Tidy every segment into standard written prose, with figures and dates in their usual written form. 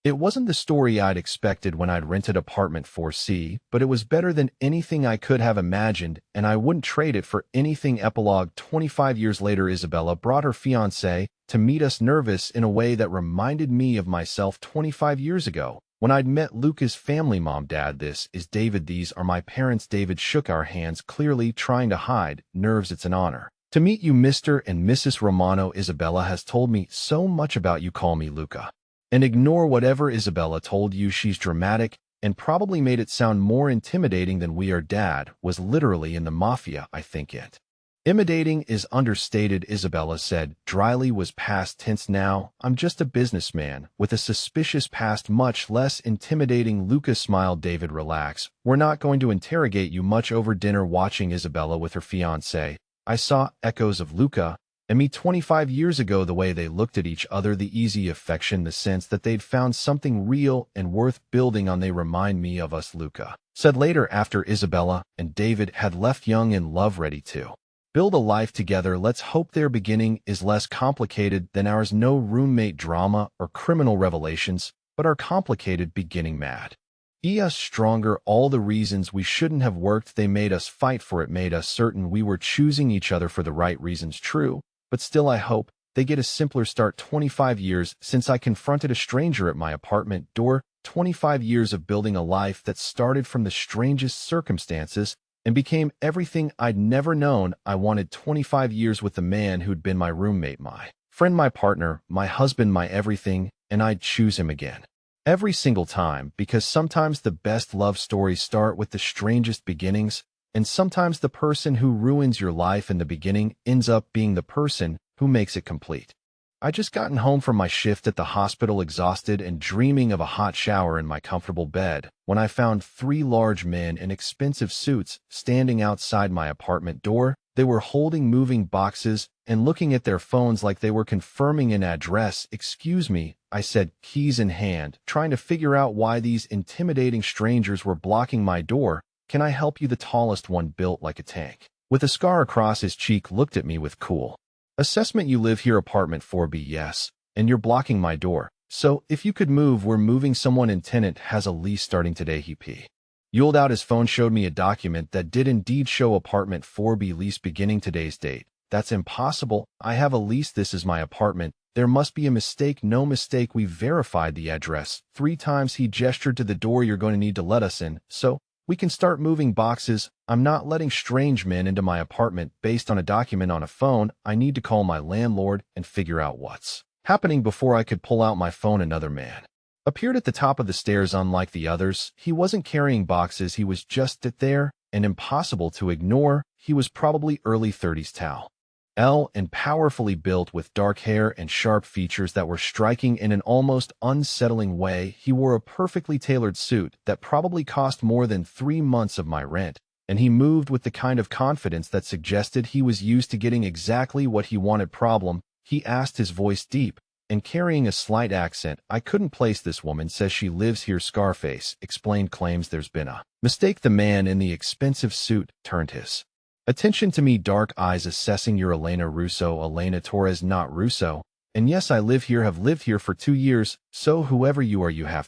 It wasn't the story I'd expected when I'd rented apartment 4C, but it was better than anything I could have imagined, and I wouldn't trade it for anything. Epilogue. 25 years later, Isabella brought her fiancé to meet us, nervous in a way that reminded me of myself 25 years ago, when I'd met Luca's family. Mom, Dad, this is David. These are my parents. David shook our hands, clearly trying to hide nerves. It's an honor to meet you, Mr. and Mrs. Romano. Isabella has told me so much about you. Call me Luca. And ignore whatever Isabella told you. She's dramatic and probably made it sound more intimidating than we are. Dad was literally in the Mafia. I think it. Intimidating is understated, Isabella said dryly. Was past tense now. I'm just a businessman with a suspicious past. Much less intimidating. Luca smiled. David, relax. We're not going to interrogate you much over dinner. Watching Isabella with her fiancé, I saw echoes of Luca and me 25 years ago. The way they looked at each other, the easy affection, the sense that they'd found something real and worth building on. They remind me of us, Luca said later, after Isabella and David had left, young in love, ready to build a life together. Let's hope their beginning is less complicated than ours. No roommate drama or criminal revelations, but our complicated beginning. Mad us stronger. All the reasons we shouldn't have worked, they made us fight for it, made us certain we were choosing each other for the right reasons. True, but still I hope they get a simpler start. 25 years since I confronted a stranger at my apartment door. 25 years of building a life that started from the strangest circumstances and became everything I'd never known I wanted. 25 years with the man who'd been my roommate, my friend, my partner, my husband, my everything, and I'd choose him again every single time, because sometimes the best love stories start with the strangest beginnings, and sometimes the person who ruins your life in the beginning ends up being the person who makes it complete. I just gotten home from my shift at the hospital, exhausted and dreaming of a hot shower in my comfortable bed, when I found 3 large men in expensive suits standing outside my apartment door. They were holding moving boxes and looking at their phones like they were confirming an address. Excuse me, I said, keys in hand, trying to figure out why these intimidating strangers were blocking my door. Can I help you? The tallest one, built like a tank, with a scar across his cheek, looked at me with cool assessment. You live here, apartment 4B? Yes, and you're blocking my door. So, if you could move, we're moving. Someone in tenant has a lease starting today. He pulled out his phone, showed me a document that did indeed show apartment 4B lease beginning today's date. That's impossible. I have a lease. This is my apartment. There must be a mistake. No mistake. We verified the address 3 times. He gestured to the door. You're going to need to let us in, so we can start moving boxes. I'm not letting strange men into my apartment based on a document on a phone. I need to call my landlord and figure out what's happening before I could pull out my phone. Another man appeared at the top of the stairs. Unlike the others, he wasn't carrying boxes. He was just there and impossible to ignore. He was probably early 30s, tall and powerfully built, with dark hair and sharp features that were striking in an almost unsettling way. He wore a perfectly tailored suit that probably cost more than 3 months of my rent, and he moved with the kind of confidence that suggested he was used to getting exactly what he wanted. Problem? He asked, his voice deep and carrying a slight accent. I couldn't place this woman. Says she lives here. Scarface explained. Claims there's been a mistake. The man in the expensive suit turned his attention to me, dark eyes assessing. You're Elena Russo? Elena Torres, not Russo. And yes, I live here, have lived here for 2 years. So whoever you are, you have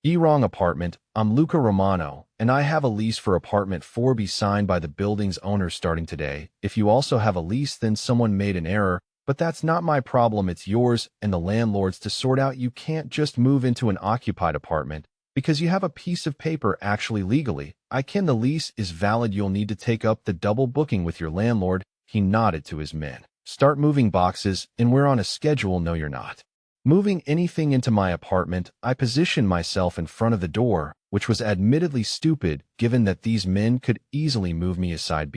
wrong apartment. I'm Luca Romano, and I have a lease for apartment 4B signed by the building's owner starting today. If you also have a lease, then someone made an error, but that's not my problem. It's yours and the landlord's to sort out. You can't just move into an occupied apartment because you have a piece of paper. Actually, legally, I can. The lease is valid. You'll need to take up the double booking with your landlord. He nodded to his men. Start moving boxes, and we're on a schedule. No, you're not moving anything into my apartment. I positioned myself in front of the door, which was admittedly stupid, given that these men could easily move me aside.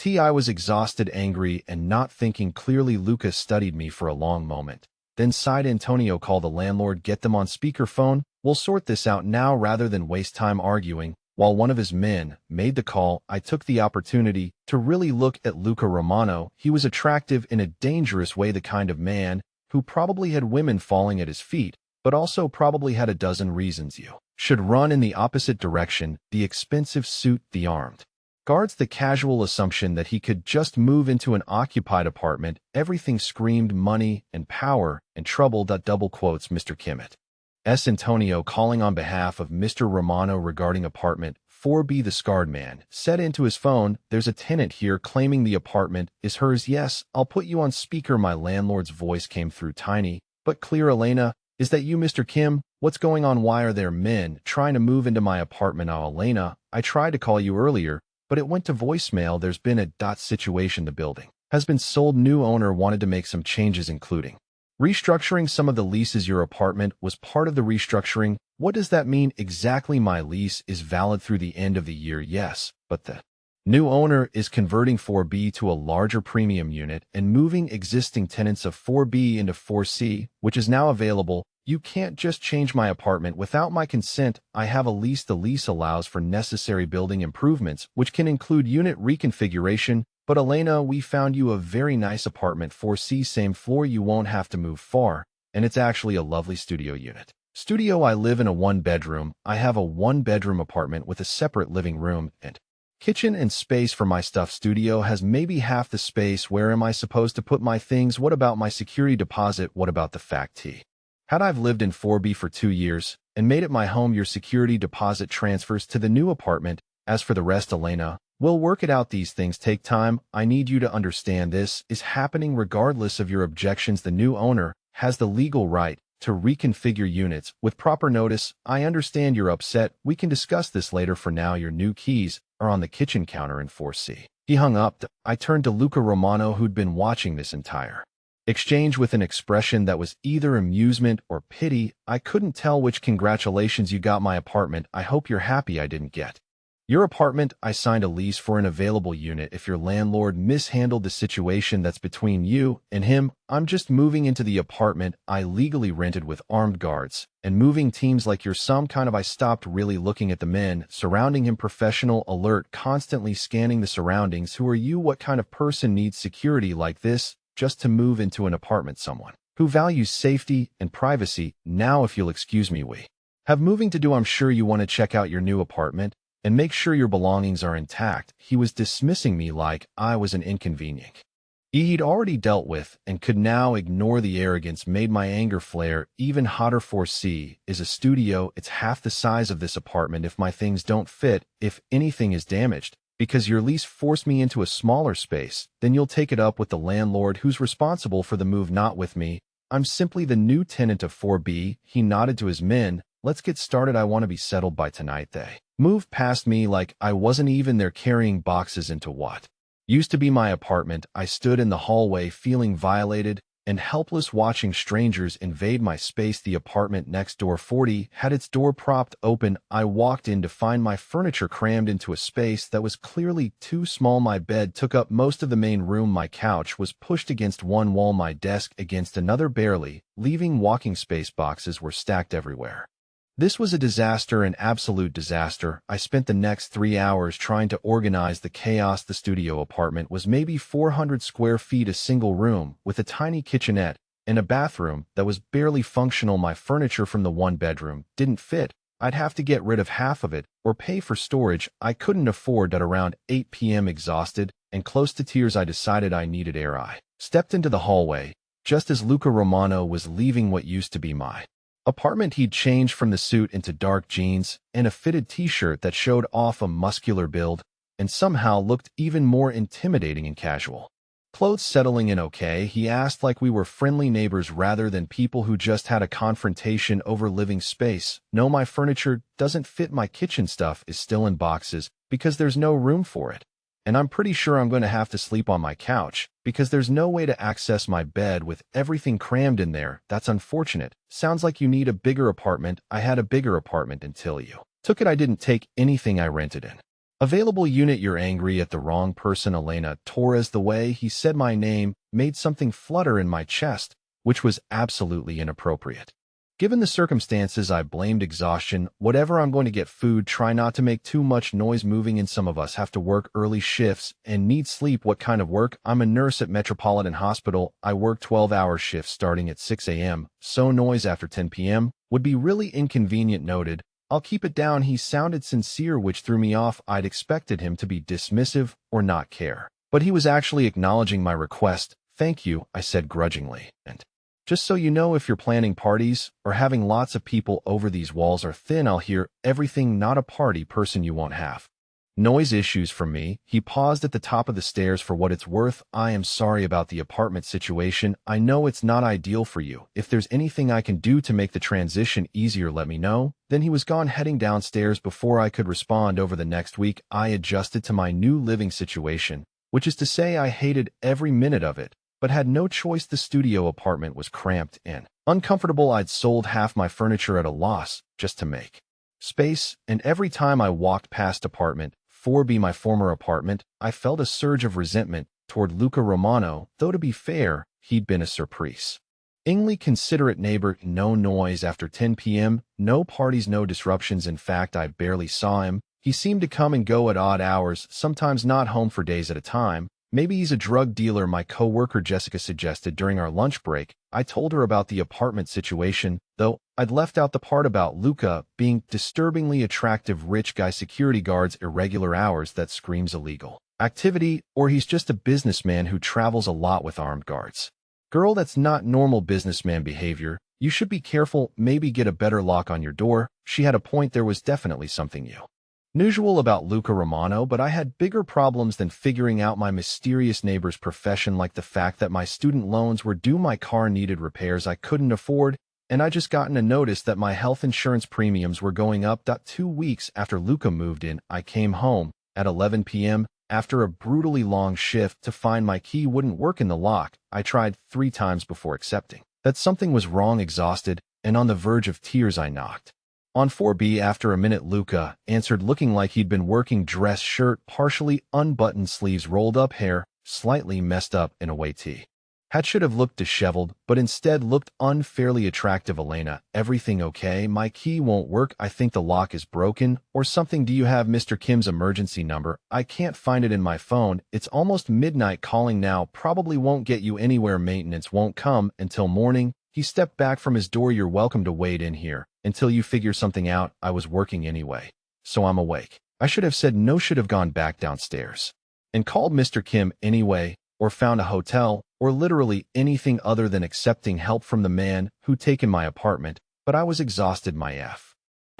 I was exhausted, angry, and not thinking clearly. Lucas studied me for a long moment, then sighed. Antonio, call the landlord. Get them on speakerphone. We'll sort this out now rather than waste time arguing. While one of his men made the call, I took the opportunity to really look at Luca Romano. He was attractive in a dangerous way, the kind of man who probably had women falling at his feet, but also probably had a dozen reasons you should run in the opposite direction. The expensive suit, the armed guards, the casual assumption that he could just move into an occupied apartment. Everything screamed money and power and trouble. Double quotes, Mr. Kimmett S. Antonio, calling on behalf of Mr. Romano regarding apartment 4B. The scarred man said into his phone, "There's a tenant here claiming the apartment is hers." "Yes, I'll put you on speaker." My landlord's voice came through tiny but clear. "Elena, is that you, Mr. Kim? What's going on? Why are there men trying to move into my apartment?" "Oh, Elena, I tried to call you earlier, but it went to voicemail. There's been a situation. The building has been sold. New owner wanted to make some changes, including restructuring some of the leases. Your apartment was part of the restructuring." "What does that mean exactly?" "My lease is valid through the end of the year." "Yes, but the new owner is converting 4B to a larger premium unit and moving existing tenants of 4B into 4C, which is now available. You can't just change my apartment without my consent. I have a lease. The lease allows for necessary building improvements, which can include unit reconfiguration. But Elena, we found you a very nice apartment, 4C, same floor. You won't have to move far, and it's actually a lovely studio unit. Studio. I live in a one-bedroom. I have a one-bedroom apartment with a separate living room and kitchen and space for my stuff. Studio has maybe half the space. Where am I supposed to put my things? What about my security deposit? What about the fact had I've lived in 4B for 2 years and made it my home? Your security deposit transfers to the new apartment. As for the rest, Elena, we'll work it out. These things take time. I need you to understand this is happening regardless of your objections. The new owner has the legal right to reconfigure units with proper notice. I understand you're upset. We can discuss this later. For now, your new keys are on the kitchen counter in 4C. He hung up. I turned to Luca Romano, who'd been watching this entire exchange with an expression that was either amusement or pity. "I couldn't tell which. Congratulations, you got my apartment. I hope you're happy. I didn't get your apartment. I signed a lease for an available unit. If your landlord mishandled the situation, that's between you and him. I'm just moving into the apartment I legally rented with armed guards and moving teams like you're some kind of." I stopped, really looking at the men surrounding him. Professional, alert, constantly scanning the surroundings. "Who are you? What kind of person needs security like this just to move into an apartment?" "Someone who values safety and privacy. Now, if you'll excuse me, we have moving to do. I'm sure you want to check out your new apartment and make sure your belongings are intact." He was dismissing me like I was an inconvenience he'd already dealt with and could now ignore. The arrogance made my anger flare even hotter. 4C is a studio. It's half the size of this apartment. If my things don't fit, if anything is damaged, because your lease forced me into a smaller space, then you'll take it up with the landlord who's responsible for the move, not with me. I'm simply the new tenant of 4B. He nodded to his men. "Let's get started. I want to be settled by tonight." They moved past me like I wasn't even there, carrying boxes into what used to be my apartment. I stood in the hallway feeling violated and helpless, watching strangers invade my space. The apartment next door, 40, had its door propped open. I walked in to find my furniture crammed into a space that was clearly too small. My bed took up most of the main room. My couch was pushed against one wall, my desk against another, barely leaving walking space. Boxes were stacked everywhere. This was a disaster, an absolute disaster. I spent the next 3 hours trying to organize the chaos. The studio apartment was maybe 400 square feet, a single room with a tiny kitchenette and a bathroom that was barely functional. My furniture from the one bedroom didn't fit. I'd have to get rid of half of it or pay for storage. I couldn't afford that. Around 8 p.m., exhausted and close to tears, I decided I needed air. I stepped into the hallway just as Luca Romano was leaving what used to be my apartment. He'd changed from the suit into dark jeans and a fitted t-shirt that showed off a muscular build and somehow looked even more intimidating in casual clothes. "Settling in okay?" he asked, like we were friendly neighbors rather than people who just had a confrontation over living space. "No, my furniture doesn't fit. My kitchen stuff is still in boxes because there's no room for it. And I'm pretty sure I'm going to have to sleep on my couch because there's no way to access my bed with everything crammed in there. That's unfortunate. Sounds like you need a bigger apartment." "I had a bigger apartment until you took it." "I didn't take anything. I rented an available unit." "You're angry at the wrong person." Elena Torres. The way he said my name made something flutter in my chest, which was absolutely inappropriate. Given the circumstances, I blamed exhaustion. "Whatever, I'm going to get food. Try not to make too much noise moving in. Some of us have to work early shifts and need sleep." "What kind of work?" "I'm a nurse at Metropolitan Hospital. I work 12-hour shifts starting at 6 a.m., so noise after 10 p.m. would be really inconvenient." "Noted. I'll keep it down." He sounded sincere, which threw me off. I'd expected him to be dismissive or not care, but he was actually acknowledging my request. "Thank you," I said grudgingly, and Just so you know, if you're planning parties or having lots of people over, these walls are thin. I'll hear everything. Not a party person you won't have. Noise issues from me. He paused at the top of the stairs. For what it's worth, I am sorry about the apartment situation. I know it's not ideal for you. If there's anything I can do to make the transition easier, let me know. Then he was gone, heading downstairs. Before I could respond, over the next week, I adjusted to my new living situation, which is to say I hated every minute of it, but had no choice. The studio apartment was cramped and uncomfortable. I'd sold half my furniture at a loss just to make space, and every time I walked past apartment 4B, my former apartment, I felt a surge of resentment toward Luca Romano, though to be fair, he'd been a surprisingly considerate neighbor. No noise after 10 p.m., no parties, no disruptions. In fact, I barely saw him. He seemed to come and go at odd hours, sometimes not home for days at a time. Maybe he's a drug dealer, my coworker Jessica suggested during our lunch break. I told her about the apartment situation, though I'd left out the part about Luca being disturbingly attractive rich guy, security guards, irregular hours. That screams illegal activity, or he's just a businessman who travels a lot with armed guards. Girl, that's not normal businessman behavior. You should be careful, maybe get a better lock on your door. She had a point. There was definitely something unusual about Luca Romano, but I had bigger problems than figuring out my mysterious neighbor's profession, like the fact that my student loans were due, my car needed repairs I couldn't afford, and I just gotten a notice that my health insurance premiums were going up. 2 weeks after Luca moved in, I came home at 11 p.m. after a brutally long shift to find my key wouldn't work in the lock. I tried 3 times before accepting that something was wrong. Exhausted and on the verge of tears, I knocked on 4B. After a minute, Luca answered, looking like he'd been working. Dress shirt, partially unbuttoned, sleeves rolled up, hair slightly messed up in a way hat should have looked disheveled, but instead looked unfairly attractive. Elena, everything okay? My key won't work. I think the lock is broken or something. Do you have Mr. Kim's emergency number? I can't find it in my phone. It's almost midnight. Calling now probably won't get you anywhere. Maintenance won't come until morning. He stepped back from his door. You're welcome to wait in here until you figure something out. I was working anyway, so I'm awake. I should have said no, should have gone back downstairs and called Mr. Kim anyway, or found a hotel, or literally anything other than accepting help from the man who'd taken my apartment. But I was exhausted. My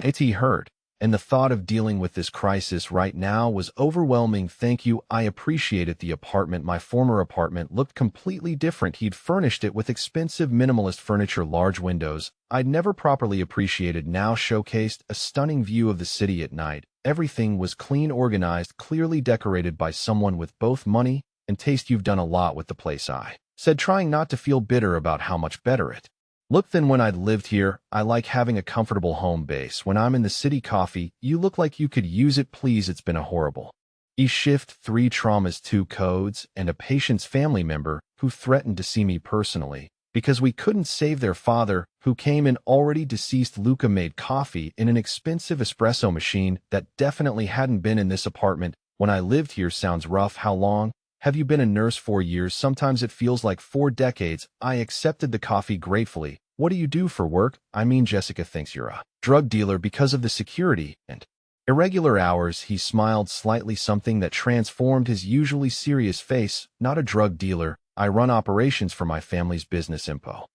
it hurt, and the thought of dealing with this crisis right now was overwhelming. Thank you, I appreciate it. The apartment, my former apartment, looked completely different. He'd furnished it with expensive minimalist furniture, large windows I'd never properly appreciated, now showcased a stunning view of the city at night. Everything was clean, organized, clearly decorated by someone with both money and taste. You've done a lot with the place, I said, trying not to feel bitter about how much better it looked than when I'd lived here. I like having a comfortable home base when I'm in the city. Coffee, you look like you could use it, please. It's been a horrible shift, 3 traumas, 2 codes, and a patient's family member who threatened to see me personally because we couldn't save their father, who came in already deceased. Luca made coffee in an expensive espresso machine that definitely hadn't been in this apartment when I lived here. Sounds rough. How long have you been a nurse? 4 years. Sometimes it feels like 4 decades. I accepted the coffee gratefully. What do you do for work? I mean, Jessica thinks you're a drug dealer because of the security and irregular hours. He smiled slightly, something that transformed his usually serious face. Not a drug dealer. I run operations for my family's business, Impo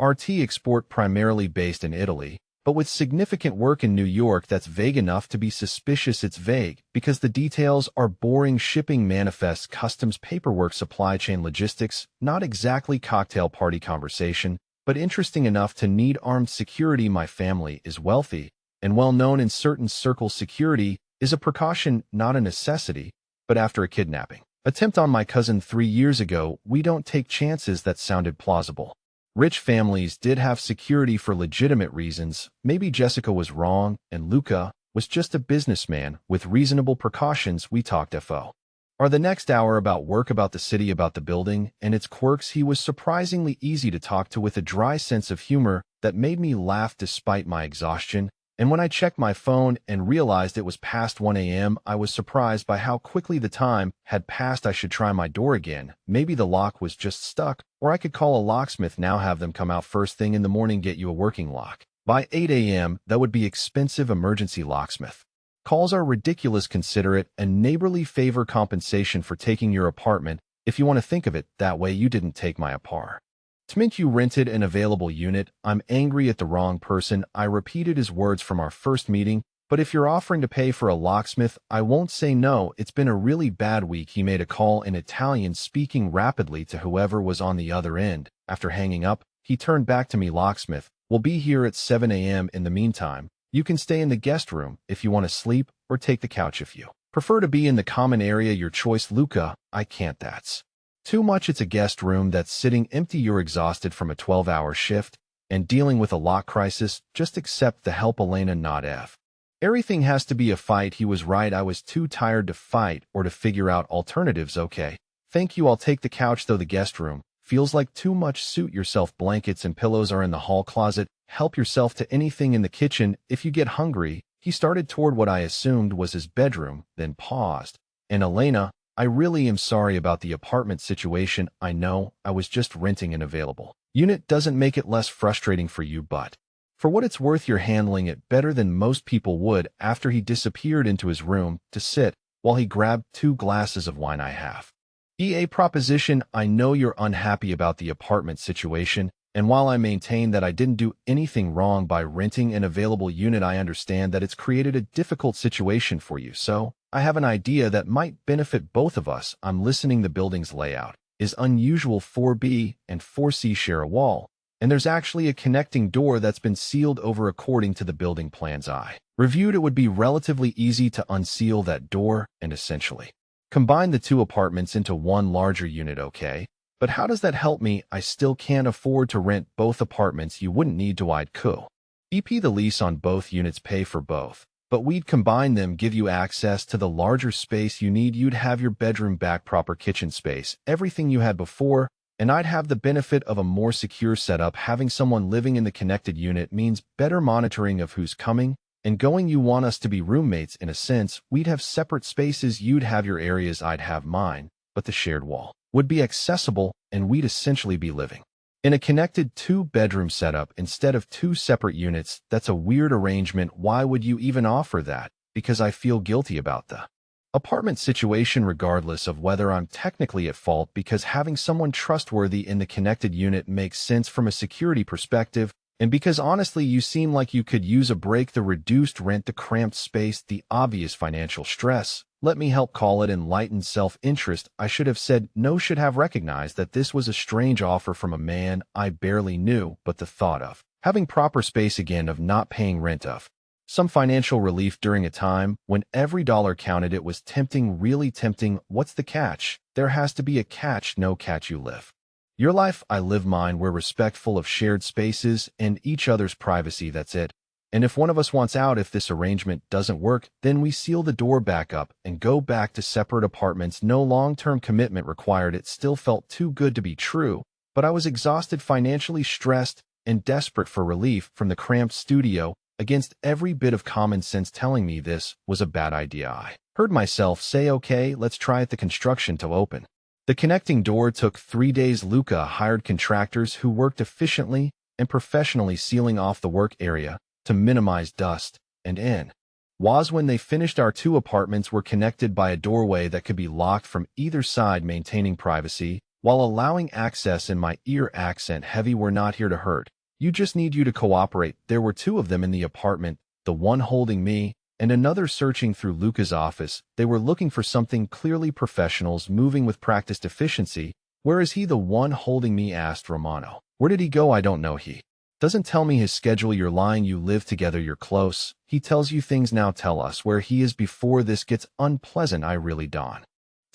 RT Export, primarily based in Italy, but with significant work in New York. That's vague enough to be suspicious. It's vague because the details are boring. Shipping, manifests, customs, paperwork, supply chain, logistics. Not exactly cocktail party conversation, but interesting enough to need armed security. My family is wealthy and well known in certain circles. Security is a precaution, not a necessity. But after a kidnapping attempt on my cousin 3 years ago, we don't take chances. That sounded plausible. Rich families did have security for legitimate reasons. Maybe Jessica was wrong, and Luca was just a businessman with reasonable precautions. We talked FO the next hour about work, about the city, about the building and its quirks. He was surprisingly easy to talk to, with a dry sense of humor that made me laugh despite my exhaustion. And when I checked my phone and realized it was past 1 a.m., I was surprised by how quickly the time had passed. I should try my door again. Maybe the lock was just stuck, or I could call a locksmith now, have them come out first thing in the morning, get you a working lock by 8 a.m. That would be expensive. Emergency locksmith calls are ridiculous. Consider it a neighborly favor, compensation for taking your apartment. If you want to think of it that way, you didn't take my apartment. Tmink, you rented an available unit. I'm angry at the wrong person. I repeated his words from our first meeting. But if you're offering to pay for a locksmith, I won't say no. It's been a really bad week. He made a call in Italian, speaking rapidly to whoever was on the other end. After hanging up, he turned back to me. Locksmith, we'll be here at 7 a.m. In the meantime, you can stay in the guest room if you want to sleep, or take the couch if you prefer to be in the common area. Your choice. Luca, I can't. That's too much. It's a guest room that's sitting empty. You're exhausted from a 12-hour shift and dealing with a lock crisis. Just accept the help. Elena, not F. Everything has to be a fight. He was right. I was too tired to fight or to figure out alternatives. Okay. Thank you. I'll take the couch though. The guest room feels like too much. Suit yourself. Blankets and pillows are in the hall closet. Help yourself to anything in the kitchen if you get hungry. He started toward what I assumed was his bedroom, then paused. And Elena, I really am sorry about the apartment situation. I know I was just renting an available unit. Doesn't make it less frustrating for you, but for what it's worth, you're handling it better than most people would. After he disappeared into his room to sit while he grabbed 2 glasses of wine. I have a proposition. I know you're unhappy about the apartment situation, and while I maintain that I didn't do anything wrong by renting an available unit, I understand that it's created a difficult situation for you. So I have an idea that might benefit both of us. I'm listening. The building's layout is unusual. 4B and 4C share a wall, and there's actually a connecting door that's been sealed over. According to the building plans I reviewed, it would be relatively easy to unseal that door and essentially combine the 2 apartments into one larger unit. Okay, but how does that help me? I still can't afford to rent both apartments. You wouldn't need to. I'd EP the lease on both units, pay for both, but we'd combine them, give you access to the larger space you need. You'd have your bedroom back, proper kitchen space, everything you had before, and I'd have the benefit of a more secure setup. Having someone living in the connected unit means better monitoring of who's coming and going. You want us to be roommates in a sense. We'd have separate spaces. You'd have your areas, I'd have mine, but the shared wall would be accessible, and we'd essentially be living in a connected 2-bedroom setup instead of 2 separate units. That's a weird arrangement. Why would you even offer that? Because I feel guilty about the apartment situation, regardless of whether I'm technically at fault, because having someone trustworthy in the connected unit makes sense from a security perspective, and because honestly you seem like you could use a break. The reduced rent, the cramped space, the obvious financial stress. Let me help. Call it enlightened self-interest. I should have said no, should have recognized that this was a strange offer from a man I barely knew, but the thought of having proper space again, of not paying rent, of some financial relief during a time when every dollar counted, it was tempting, really tempting. What's the catch? There has to be a catch. No catch. You live your life, I live mine. We're respectful of shared spaces and each other's privacy. That's it. And if one of us wants out, if this arrangement doesn't work, then we seal the door back up and go back to separate apartments. No long-term commitment required. It still felt too good to be true, but I was exhausted, financially stressed, and desperate for relief from the cramped studio, against every bit of common sense telling me this was a bad idea. I heard myself say, okay, let's try it. The construction to open the connecting door took 3 days. Luca hired contractors who worked efficiently and professionally, sealing off the work area to minimize dust, and in was when they finished. Our 2 apartments were connected by a doorway that could be locked from either side, maintaining privacy while allowing access. In my ear, accent heavy. We're not here to hurt you, just need you to cooperate. There were 2 of them in the apartment, the one holding me and another searching through Luca's office. They were looking for something, clearly professionals moving with practiced efficiency. Where is he? The one holding me asked Romano. Where did he go? I don't know. He doesn't tell me his schedule. You're lying. You live together. You're close. He tells you things. Now tell us where he is before this gets unpleasant. I really don't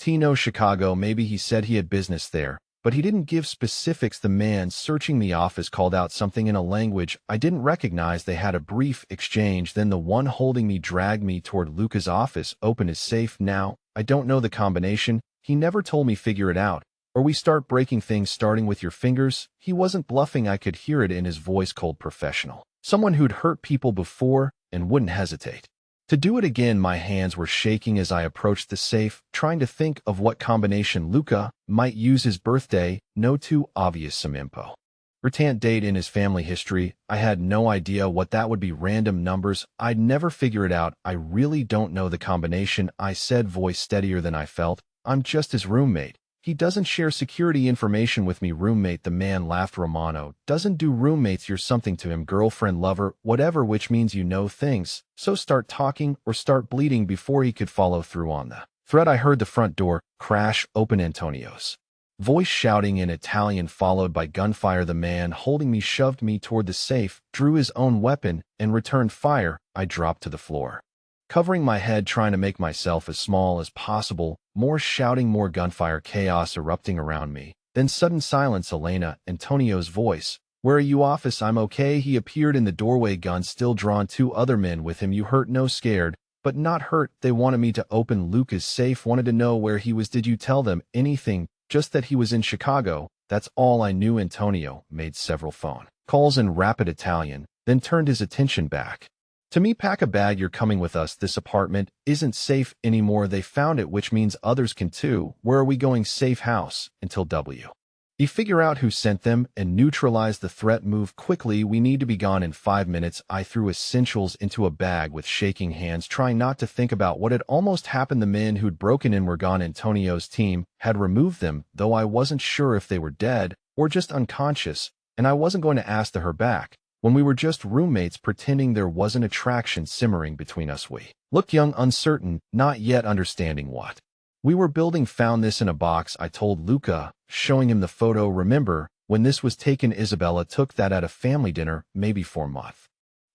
know. Chicago. Maybe he said he had business there, but he didn't give specifics. The man searching the office called out something in a language I didn't recognize. They had a brief exchange. Then the one holding me dragged me toward Luca's office. Open his safe. Now, I don't know the combination. He never told me. Figure it out, or we start breaking things, starting with your fingers. He wasn't bluffing. I could hear it in his voice. Cold, professional. Someone who'd hurt people before and wouldn't hesitate to do it again. My hands were shaking as I approached the safe, trying to think of what combination Luca might use. His birthday, no too obvious. Some info. Retant date in his family history. I had no idea what that would be. Random numbers. I'd never figure it out. I really don't know the combination, I said, voice steadier than I felt. I'm just his roommate. He doesn't share security information with me, roommate, the man laughed. Romano, doesn't do roommates, you're something to him, girlfriend, lover, whatever, which means you know things. So start talking or start bleeding. Before he could follow through on the threat, I heard the front door crash open. Antonio's voice shouting in Italian, followed by gunfire. The man holding me shoved me toward the safe, drew his own weapon, and returned fire. I dropped to the floor, covering my head, trying to make myself as small as possible. More shouting, more gunfire, chaos erupting around me. Then sudden silence. Elena, Antonio's voice. Where are you? Office. I'm okay. He appeared in the doorway, gun still drawn, 2 other men with him. You hurt? No, scared, but not hurt. They wanted me to open Luca's safe, wanted to know where he was. Did you tell them anything? Just that he was in Chicago. That's all I knew. Antonio made several phone calls in rapid Italian, then turned his attention back to me. Pack a bag, you're coming with us. This apartment isn't safe anymore. They found it, which means others can too. Where are we going? Safe house until you figure out who sent them and neutralize the threat. Move quickly. We need to be gone in 5 minutes. I threw essentials into a bag with shaking hands, trying not to think about what had almost happened. The men who'd broken in were gone. Antonio's team had removed them, though I wasn't sure if they were dead or just unconscious, and I wasn't going to ask her back. When we were just roommates, pretending there wasn't attraction simmering between us, we looked young, uncertain, not yet understanding what we were building. Found this in a box, I told Luca, showing him the photo. Remember when this was taken? Isabella took that at a family dinner, maybe 4 months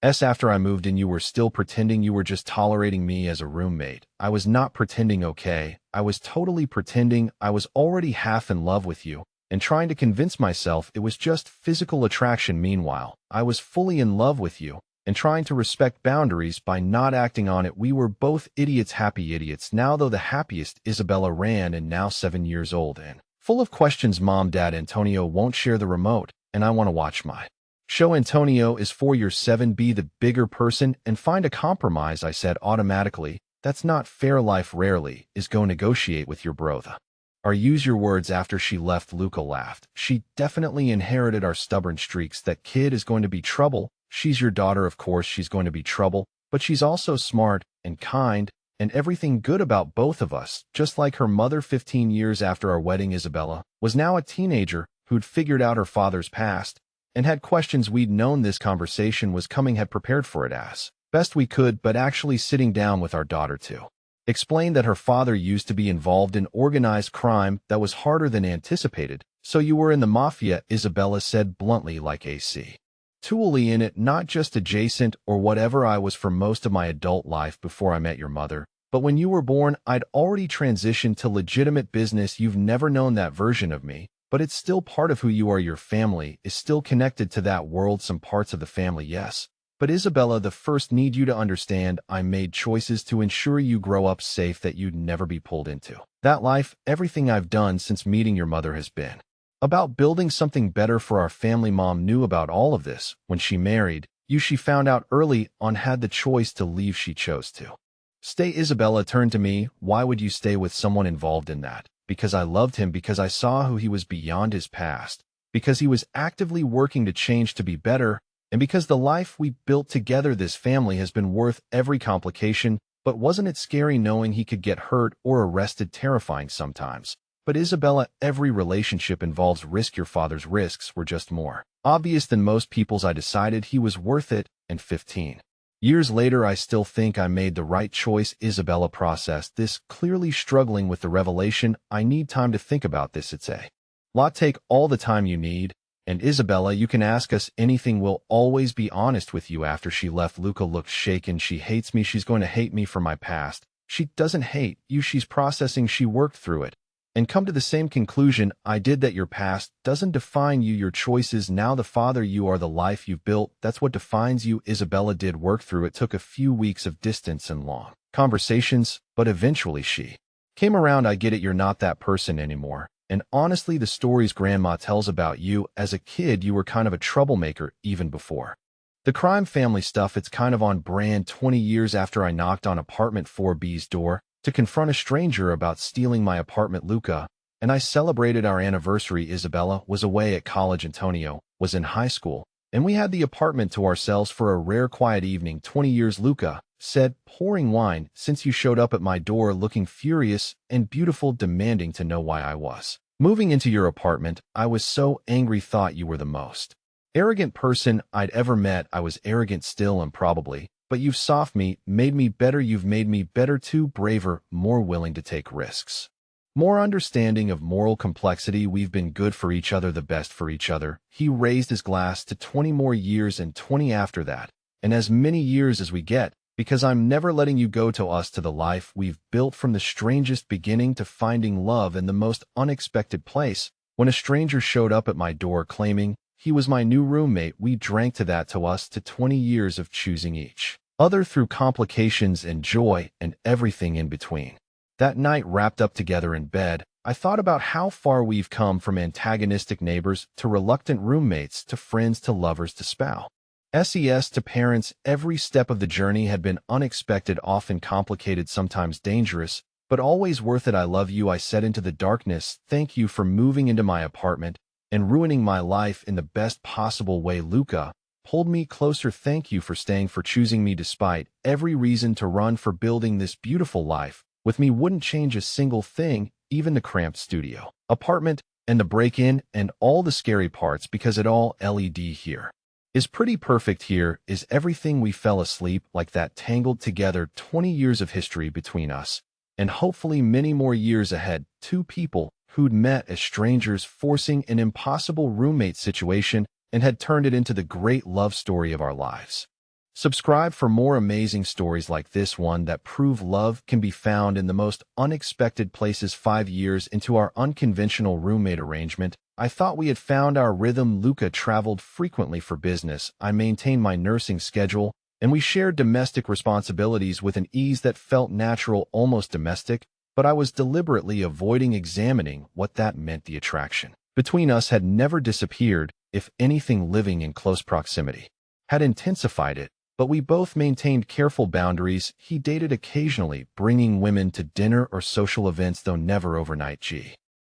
after I moved in. You were still pretending you were just tolerating me as a roommate. I was not pretending, okay? I was totally pretending. I was already half in love with you and trying to convince myself it was just physical attraction. Meanwhile, I was fully in love with you and trying to respect boundaries by not acting on it. We were both idiots, happy idiots. Now, though, the happiest. Isabella ran, and now 7 years old and full of questions. Mom, Dad, Antonio won't share the remote, and I want to watch my show. Antonio is 4 years 7. Be the bigger person and find a compromise, I said automatically. That's not fair. Life rarely is go negotiate with your brother or use your words. After she left, Luca laughed. She definitely inherited our stubborn streaks. That kid is going to be trouble. She's your daughter, of course she's going to be trouble, but she's also smart and kind and everything good about both of us, just like her mother. 15 years after our wedding, Isabella was now a teenager who'd figured out her father's past and had questions. We'd known this conversation was coming, had prepared for it as best we could, but actually sitting down with our daughter to explain that her father used to be involved in organized crime, that was harder than anticipated. So you were in the Mafia, Isabella said bluntly, like AC Tooley in it, not just adjacent or whatever. I was for most of my adult life before I met your mother, but when you were born, I'd already transitioned to legitimate business. You've never known that version of me, but it's still part of who you are. Your family is still connected to that world, some parts of the family, yes. But Isabella, the first need you to understand, I made choices to ensure you grow up safe, that you'd never be pulled into that life. Everything I've done since meeting your mother has been about building something better for our family. Mom knew about all of this when she married you. She found out early on, had the choice to leave. She chose to stay. Isabella turned to me. Why would you stay with someone involved in that? Because I loved him, because I saw who he was beyond his past, because he was actively working to change to be better, and because the life we built together, this family, has been worth every complication. But wasn't it scary knowing he could get hurt or arrested? Terrifying sometimes. But Isabella, every relationship involves risk. Your father's risks were just more obvious than most people's. I decided he was worth it, and 15 years later, I still think I made the right choice. Isabella processed this, clearly struggling with the revelation. I need time to think about this. It's a lot. Take all the time you need. And Isabella, you can ask us anything. We'll always be honest with you. After she left, Luca looked shaken. She hates me. She's going to hate me for my past. She doesn't hate you. She's processing. She worked through it and come to the same conclusion I did, that your past doesn't define you. Your choices now, the father you are, the life you've built, that's what defines you. Isabella did work through it. Took a few weeks of distance and long conversations, but eventually she came around. I get it. You're not that person anymore. And honestly, the stories Grandma tells about you as a kid, you were kind of a troublemaker even before the crime family stuff. It's kind of on brand. 20 years after I knocked on apartment 4B's door to confront a stranger about stealing my apartment, Luca and I celebrated our anniversary. Isabella was away at college. Antonio was in high school, and we had the apartment to ourselves for a rare quiet evening. 20 years. Luca said, pouring wine, since you showed up at my door looking furious and beautiful, demanding to know why I was moving into your apartment. I was so angry, thought you were the most arrogant person I'd ever met. I was arrogant still and probably, but you've softened me, made me better. You've made me better too, braver, more willing to take risks, more understanding of moral complexity. We've been good for each other, the best for each other. He raised his glass to 20 more years and 20 after that, and as many years as we get, because I'm never letting you go, to us, to the life we've built from the strangest beginning to finding love in the most unexpected place. When a stranger showed up at my door claiming he was my new roommate, we drank to that, to us, to 20 years of choosing each other through complications and joy and everything in between. That night, wrapped up together in bed, I thought about how far we've come, from antagonistic neighbors to reluctant roommates to friends to lovers to spouse. SES to parents. Every step of the journey had been unexpected, often complicated, sometimes dangerous, but always worth it. I love you, I said into the darkness. Thank you for moving into my apartment and ruining my life in the best possible way. Luca pulled me closer. Thank you for staying, for choosing me despite every reason to run, for building this beautiful life with me. Wouldn't change a single thing, even the cramped studio apartment and the break-in and all the scary parts, because it all LED here is pretty perfect. Here is everything. We fell asleep like that, tangled together, 20 years of history between us, and hopefully many more years ahead. Two people who'd met as strangers, forcing an impossible roommate situation, and had turned it into the great love story of our lives. Subscribe for more amazing stories like this one that prove love can be found in the most unexpected places. 5 years into our unconventional roommate arrangement, I thought we had found our rhythm. Luca traveled frequently for business. I maintained my nursing schedule, and we shared domestic responsibilities with an ease that felt natural, almost domestic, but I was deliberately avoiding examining what that meant. The attraction between us had never disappeared. If anything, living in close proximity had intensified it, but we both maintained careful boundaries. He dated occasionally, bringing women to dinner or social events, though never overnight.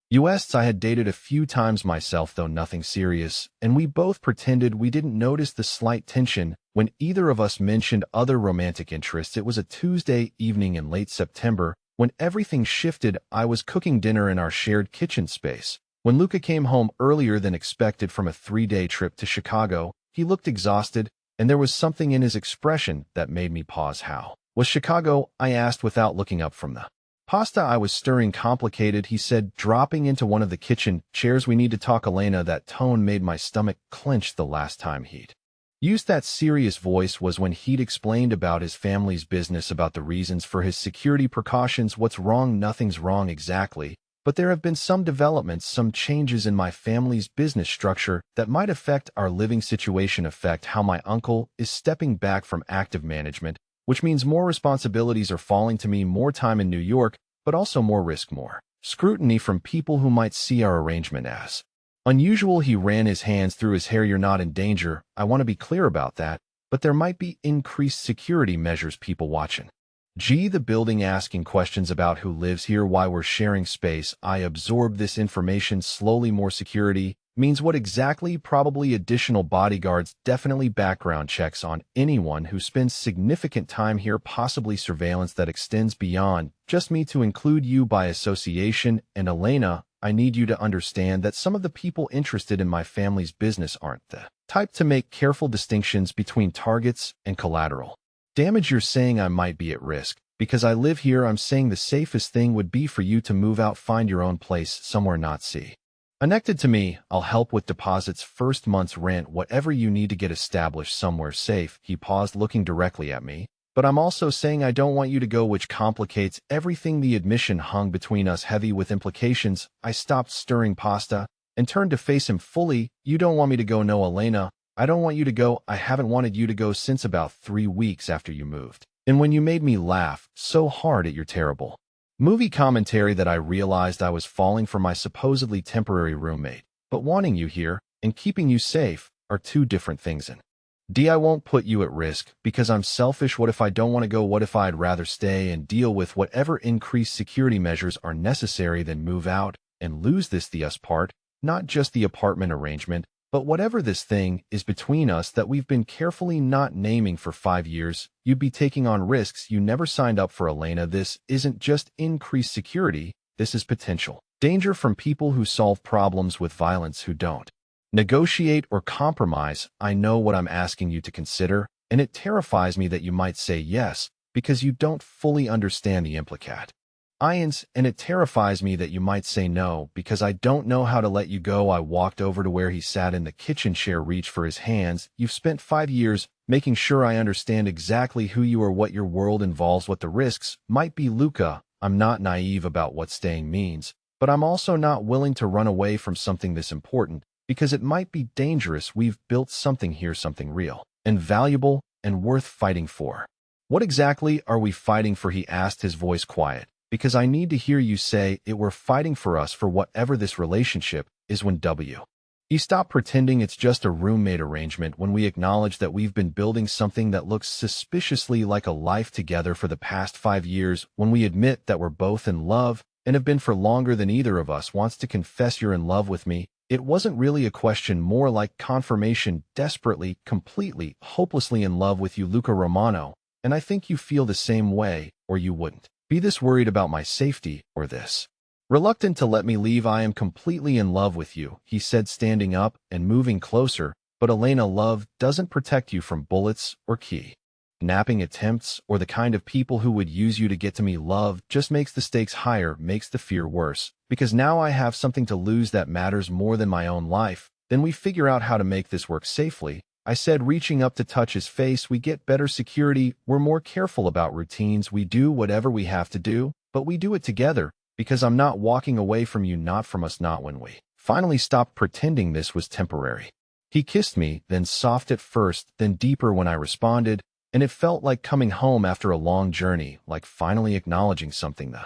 I had dated a few times myself, though nothing serious, and we both pretended we didn't notice the slight tension when either of us mentioned other romantic interests. It was a Tuesday evening in late September when everything shifted. I was cooking dinner in our shared kitchen space when Luca came home earlier than expected from a 3-day trip to Chicago. He looked exhausted, and there was something in his expression that made me pause. How was Chicago? I asked without looking up from the pasta I was stirring. Complicated, he said, dropping into one of the kitchen chairs. We need to talk, Elena. That tone made my stomach clench. The last time he'd used that serious voice was when he'd explained about his family's business, about the reasons for his security precautions. What's wrong? Nothing's wrong exactly, but there have been some developments, some changes in my family's business structure that might affect our living situation, affect how my uncle is stepping back from active management, which means more responsibilities are falling to me, more time in New York, but also more risk, more scrutiny from people who might see our arrangement as unusual. He ran his hands through his hair. You're not in danger. I want to be clear about that, but there might be increased security measures, people watching the building, asking questions about who lives here, why we're sharing space. I absorbed this information slowly. More security means what exactly? Probably additional bodyguards, definitely background checks on anyone who spends significant time here, possibly surveillance that extends beyond just me, to include you by association. And Elena, I need you to understand that some of the people interested in my family's business aren't the type to make careful distinctions between targets and collateral damage. You're saying I might be at risk because I live here. I'm saying the safest thing would be for you to move out, find your own place somewhere not connected to me. I'll help with deposits, first month's rent, whatever you need to get established somewhere safe. He paused, looking directly at me. But I'm also saying I don't want you to go, which complicates everything. The admission hung between us, heavy with implications. I stopped stirring pasta and turned to face him fully. You don't want me to go? No, Elena, I don't want you to go. I haven't wanted you to go since about 3 weeks after you moved. And when you made me laugh so hard at your terrible movie commentary that I realized I was falling for my supposedly temporary roommate. But wanting you here and keeping you safe are two different things. And I won't put you at risk because I'm selfish. What if I don't want to go? What if I'd rather stay and deal with whatever increased security measures are necessary than move out and lose this, the us part, not just the apartment arrangement, But whatever this thing is between us that we've been carefully not naming for 5 years, you'd be taking on risks you never signed up for, Elena. This isn't just increased security, this is potential danger from people who solve problems with violence, who don't negotiate or compromise. I know what I'm asking you to consider, and it terrifies me that you might say yes, because you don't fully understand the implications. And it terrifies me that you might say no, because I don't know how to let you go. I walked over to where he sat in the kitchen chair, reached for his hands. You've spent 5 years making sure I understand exactly who you are, what your world involves, what the risks might be. Luca, I'm not naive about what staying means, but I'm also not willing to run away from something this important, because it might be dangerous. We've built something here, something real and valuable and worth fighting for. What exactly are we fighting for? He asked, his voice quiet. Because I need to hear you say it. We're fighting for us, for whatever this relationship is. When you stop pretending it's just a roommate arrangement, when we acknowledge that we've been building something that looks suspiciously like a life together for the past 5 years, when we admit that we're both in love and have been for longer than either of us wants to confess. You're in love with me. It wasn't really a question, more like confirmation. Desperately, completely, hopelessly in love with you, Luca Romano, and I think you feel the same way, or you wouldn't be this worried about my safety, or this reluctant to let me leave. I am completely in love with you, he said, standing up and moving closer. But Elena, love doesn't protect you from bullets or kidnapping attempts or the kind of people who would use you to get to me. Love just makes the stakes higher, makes the fear worse, because now I have something to lose that matters more than my own life. Then we figure out how to make this work safely, I said, reaching up to touch his face. We get better security, we're more careful about routines, we do whatever we have to do, but we do it together, because I'm not walking away from you, not from us, not when we finally stopped pretending this was temporary. He kissed me, then soft at first, then deeper when I responded, and it felt like coming home after a long journey, like finally acknowledging something the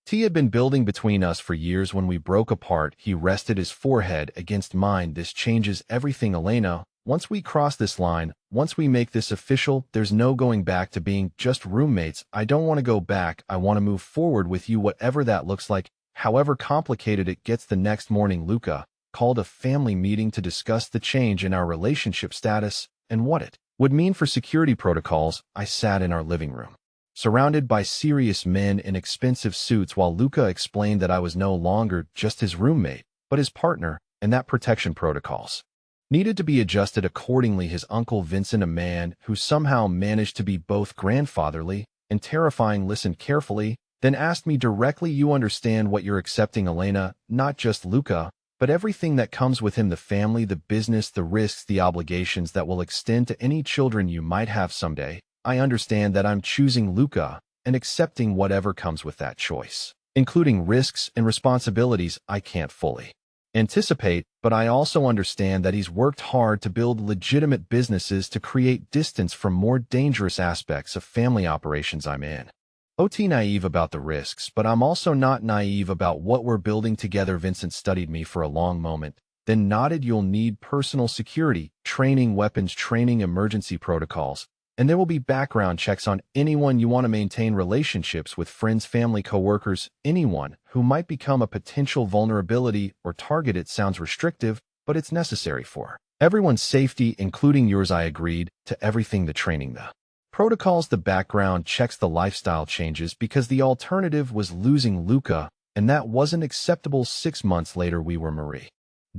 tea had been building between us for years. When we broke apart, he rested his forehead against mine. This changes everything, Elena. Once we cross this line, once we make this official, there's no going back to being just roommates. I don't want to go back. I want to move forward with you, whatever that looks like, however complicated it gets. The next morning, Luca called a family meeting to discuss the change in our relationship status and what it would mean for security protocols. I sat in our living room, surrounded by serious men in expensive suits, while Luca explained that I was no longer just his roommate, but his partner, and that protection protocols needed to be adjusted accordingly. His uncle Vincent, a man who somehow managed to be both grandfatherly and terrifying, listened carefully, then asked me directly, you understand what you're accepting, Elena? Not just Luca, but everything that comes with him, the family, the business, the risks, the obligations that will extend to any children you might have someday. I understand that I'm choosing Luca and accepting whatever comes with that choice, including risks and responsibilities I can't fully anticipate, but I also understand that he's worked hard to build legitimate businesses to create distance from more dangerous aspects of family operations I'm in. OT naive about the risks, but I'm also not naive about what we're building together. Vincent studied me for a long moment, then nodded. You'll need personal security, training, weapons training, emergency protocols, and there will be background checks on anyone you want to maintain relationships with, friends, family, coworkers, anyone who might become a potential vulnerability or target. It sounds restrictive, but it's necessary for everyone's safety, including yours. I agreed to everything, the training, the protocols, the background checks, the lifestyle changes, because the alternative was losing Luca, and that wasn't acceptable. 6 months later, we were married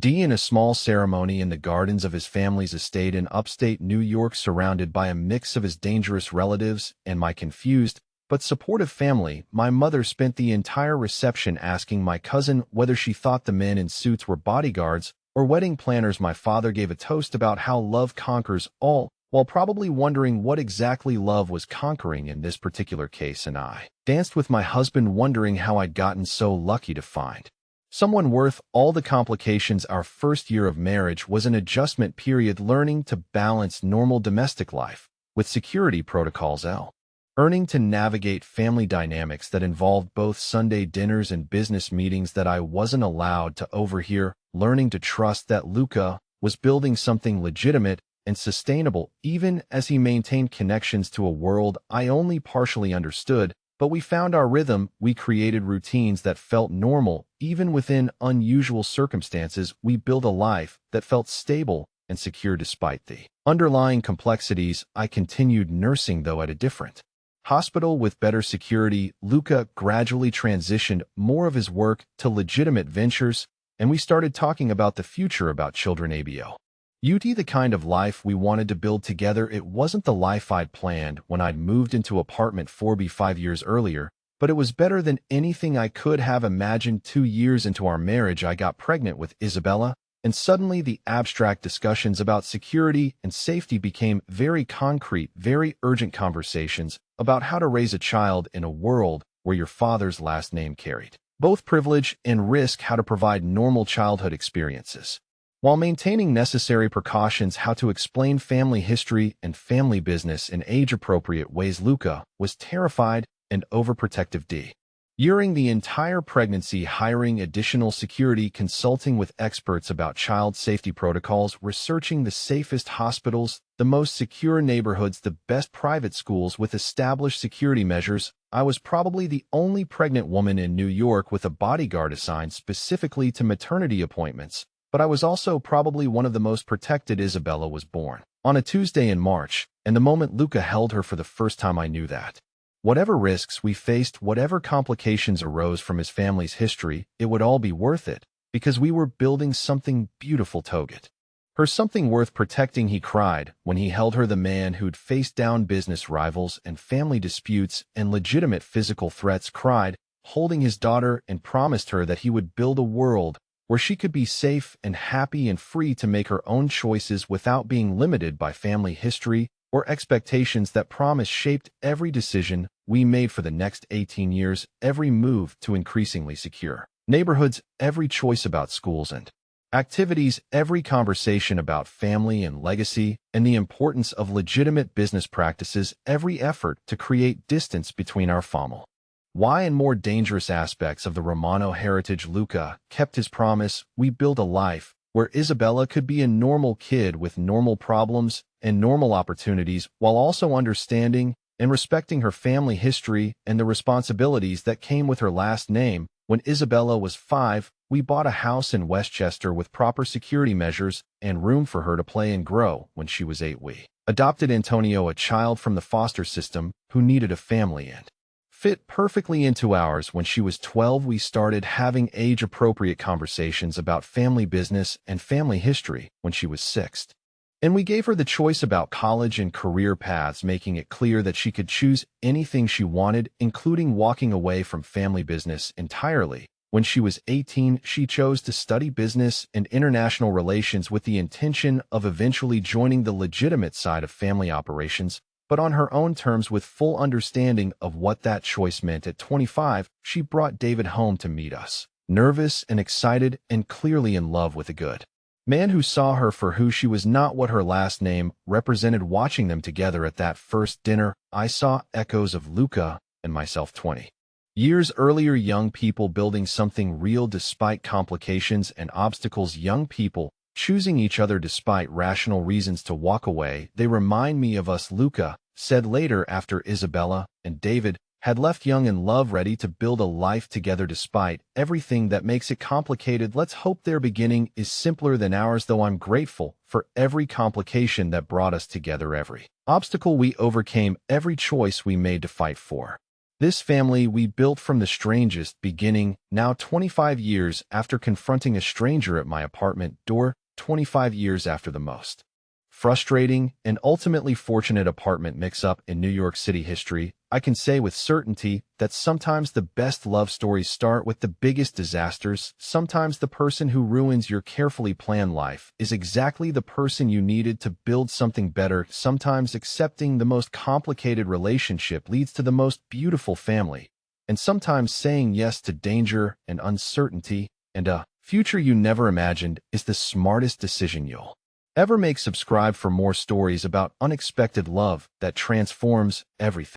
in a small ceremony in the gardens of his family's estate in upstate New York, surrounded by a mix of his dangerous relatives and my confused but supportive family. My mother spent the entire reception asking my cousin whether she thought the men in suits were bodyguards or wedding planners. My father gave a toast about how love conquers all, while probably wondering what exactly love was conquering in this particular case, and I danced with my husband, wondering how I'd gotten so lucky to find someone worth all the complications. Our first year of marriage was an adjustment period, learning to balance normal domestic life with security protocols, learning to navigate family dynamics that involved both Sunday dinners and business meetings that I wasn't allowed to overhear, learning to trust that Luca was building something legitimate and sustainable, even as he maintained connections to a world I only partially understood. But we found our rhythm, we created routines that felt normal, even within unusual circumstances. We built a life that felt stable and secure despite the underlying complexities. I continued nursing, though at a different hospital with better security. Luca gradually transitioned more of his work to legitimate ventures, and we started talking about the future, about children, abo. The kind of life we wanted to build together. It wasn't the life I'd planned when I'd moved into apartment 4B 5 years earlier, but it was better than anything I could have imagined. 2 years into our marriage, I got pregnant with Isabella, and suddenly the abstract discussions about security and safety became very concrete, very urgent conversations about how to raise a child in a world where your father's last name carried both privilege and risk, how to provide normal childhood experiences while maintaining necessary precautions, how to explain family history and family business in age-appropriate ways. Luca was terrified and overprotective. During the entire pregnancy, hiring additional security, consulting with experts about child safety protocols, researching the safest hospitals, the most secure neighborhoods, the best private schools with established security measures. I was probably the only pregnant woman in New York with a bodyguard assigned specifically to maternity appointments, but I was also probably one of the most protected. Isabella was born on a Tuesday in March, and the moment Luca held her for the first time, I knew that whatever risks we faced, whatever complications arose from his family's history, it would all be worth it, because we were building something beautiful. Toget. Her something worth protecting, he cried when he held her, the man who'd faced down business rivals and family disputes and legitimate physical threats, cried, holding his daughter, and promised her that he would build a world where she could be safe and happy and free to make her own choices without being limited by family history or expectations. That promise shaped every decision we made for the next 18 years, every move to increasingly secure neighborhoods, every choice about schools and activities, every conversation about family and legacy and the importance of legitimate business practices, every effort to create distance between our family and more dangerous aspects of the Romano heritage. Luca kept his promise. We built a life where Isabella could be a normal kid with normal problems and normal opportunities, while also understanding and respecting her family history and the responsibilities that came with her last name. When Isabella was 5, we bought a house in Westchester with proper security measures and room for her to play and grow. When she was 8, we adopted Antonio, a child from the foster system who needed a family and fit perfectly into ours. When she was 12, we started having age-appropriate conversations about family business and family history. When she was 6, and we gave her the choice about college and career paths, making it clear that she could choose anything she wanted, including walking away from family business entirely. When she was 18, she chose to study business and international relations with the intention of eventually joining the legitimate side of family operations, but on her own terms, with full understanding of what that choice meant. At 25, she brought David home to meet us, nervous and excited and clearly in love with a good man who saw her for who she was, not what her last name represented. Watching them together at that first dinner, I saw echoes of Luca and myself 20 years earlier, young people building something real despite complications and obstacles, young people choosing each other despite rational reasons to walk away. They remind me of us, Luca said later, after Isabella and David had left, young in love, ready to build a life together despite everything that makes it complicated. Let's hope their beginning is simpler than ours, though I'm grateful for every complication that brought us together, every obstacle we overcame, every choice we made to fight for this family we built from the strangest beginning. Now 25 years after confronting a stranger at my apartment door, 25 years after the most frustrating and ultimately fortunate apartment mix-up in New York City history, I can say with certainty that sometimes the best love stories start with the biggest disasters. Sometimes the person who ruins your carefully planned life is exactly the person you needed to build something better. Sometimes accepting the most complicated relationship leads to the most beautiful family. And sometimes saying yes to danger and uncertainty and a future you never imagined is the smartest decision you'll ever make. Subscribe for more stories about unexpected love that transforms everything.